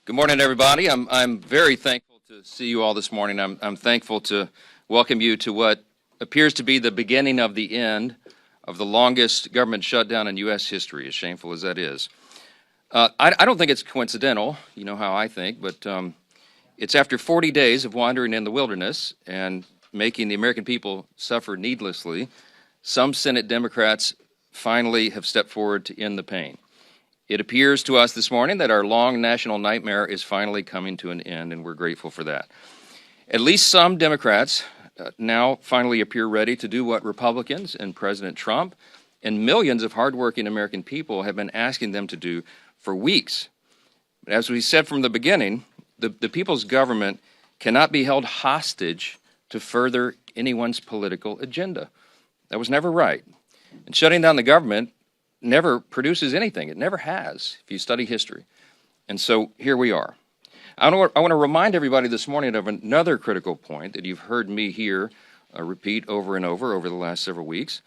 Good morning, everybody. I'm very thankful to see you all this morning. I'm thankful to welcome you to what appears to be the beginning of the end of the longest government shutdown in U.S. history, as shameful as that is. I don't think it's coincidental, you know how I think, but it's after 40 days of wandering in the wilderness and making the American people suffer needlessly, some Senate Democrats finally have stepped forward to end the pain. It appears to us this morning that our long national nightmare is finally coming to an end, and we're grateful for that. At least some Democrats now finally appear ready to do what Republicans and President Trump and millions of hardworking American people have been asking them to do for weeks. But as we said from the beginning, the people's government cannot be held hostage to further anyone's political agenda. That was never right. And shutting down the government never produces anything. It never has, if you study history. And so here we are. I want to remind everybody this morning of another critical point that you've heard me here repeat over and over the last several weeks.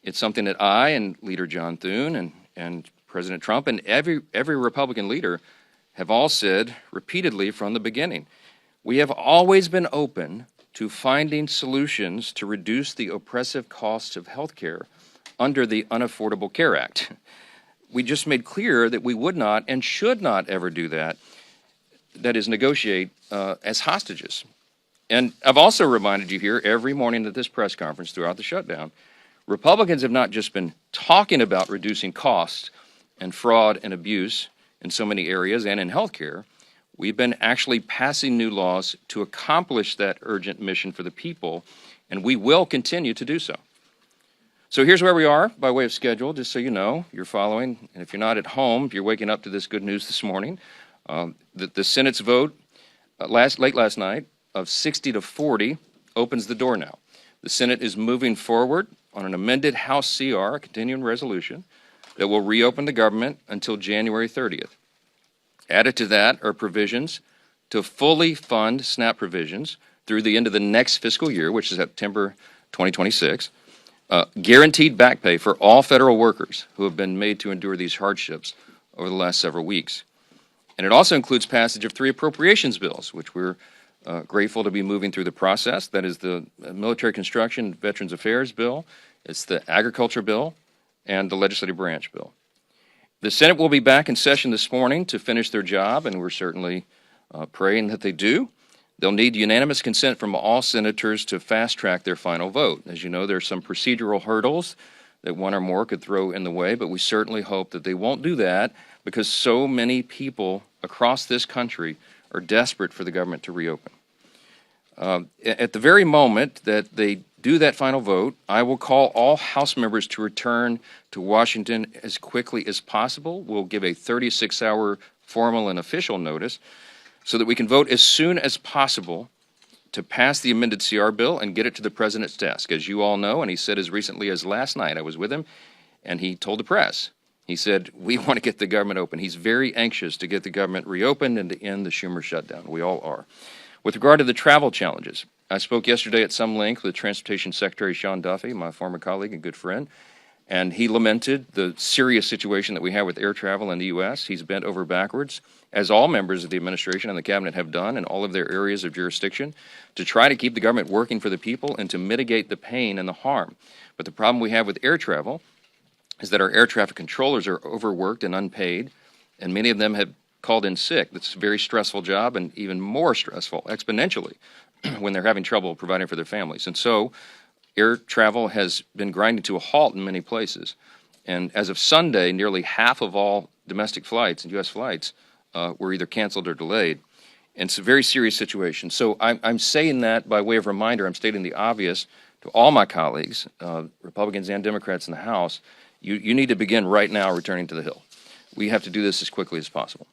It's something that I and Leader John Thune and President Trump and every Republican leader have all said repeatedly from the beginning. We have always been open to finding solutions to reduce the oppressive costs of health care under the Unaffordable Care Act. We just made clear that we would not and should not ever do that, that is, negotiate as hostages. And I've also reminded you here every morning at this press conference throughout the shutdown, Republicans have not just been talking about reducing costs and fraud and abuse in so many areas and in health care. We've been actually passing new laws to accomplish that urgent mission for the people, and we will continue to do so. So here's where we are by way of schedule, just so you know, you're following. And if you're not at home, if you're waking up to this good news this morning, the Senate's vote late last night of 60 to 40 opens the door now. The Senate is moving forward on an amended House CR, a continuing resolution, that will reopen the government until January 30th. Added to that are provisions to fully fund SNAP provisions through the end of the next fiscal year, which is September 2026. Guaranteed back pay for all federal workers who have been made to endure these hardships over the last several weeks. And it also includes passage of 3 appropriations bills, which we're grateful to be moving through the process. That is the Military Construction Veterans Affairs bill, it's the Agriculture bill, and the Legislative Branch bill. The Senate will be back in session this morning to finish their job, and we're certainly praying that they do. They'll need unanimous consent from all senators to fast-track their final vote. As you know, there are some procedural hurdles that one or more could throw in the way, but we certainly hope that they won't do that because so many people across this country are desperate for the government to reopen. At the very moment that they do that final vote, I will call all House members to return to Washington as quickly as possible. We'll give a 36-hour formal and official notice so that we can vote as soon as possible to pass the amended CR bill and get it to the president's desk. As you all know, and he said as recently as last night, I was with him, and he told the press, he said, we want to get the government open. He's very anxious to get the government reopened and to end the Schumer shutdown. We all are. With regard to the travel challenges, I spoke yesterday at some length with Transportation Secretary Sean Duffy, my former colleague and good friend, and he lamented the serious situation that we have with air travel in the U.S. He's bent over backwards, as all members of the administration and the cabinet have done in all of their areas of jurisdiction, to try to keep the government working for the people and to mitigate the pain and the harm. But the problem we have with air travel is that our air traffic controllers are overworked and unpaid, and many of them have called in sick. That's a very stressful job, and even more stressful exponentially when they're having trouble providing for their families. And so air travel has been grinding to a halt in many places. And as of Sunday, nearly half of all domestic flights and U.S. flights were either canceled or delayed. And it's a very serious situation. So I'm saying that by way of reminder. I'm stating the obvious to all my colleagues, Republicans and Democrats in the House. You need to begin right now returning to the Hill. We have to do this as quickly as possible.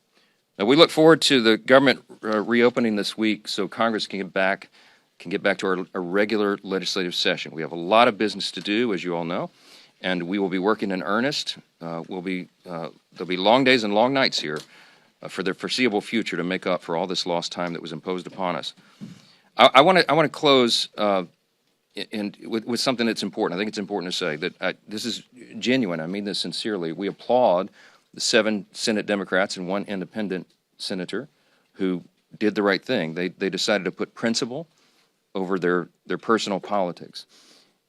Now, we look forward to the government reopening this week so Congress can get back to our regular legislative session. We have a lot of business to do, as you all know, and we will be working in earnest. There'll be long days and long nights here for the foreseeable future to make up for all this lost time that was imposed upon us. I want to close with something that's important. I think it's important to say that this is genuine. I mean this sincerely. We applaud the 7 Senate Democrats and 1 independent senator who did the right thing. They decided to put principle over their personal politics.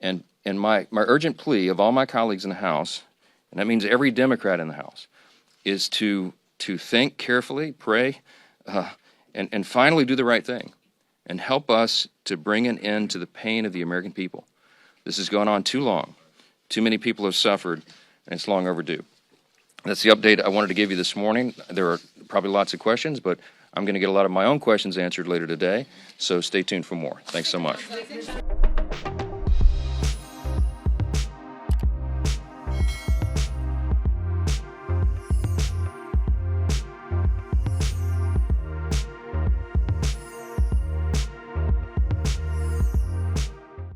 And my urgent plea of all my colleagues in the House, and that means every Democrat in the House, is to think carefully, pray, and finally do the right thing and help us to bring an end to the pain of the American people. This has gone on too long. Too many people have suffered, and it's long overdue. That's the update I wanted to give you this morning. There are probably lots of questions, but I'm going to get a lot of my own questions answered later today, so stay tuned for more. Thanks so much.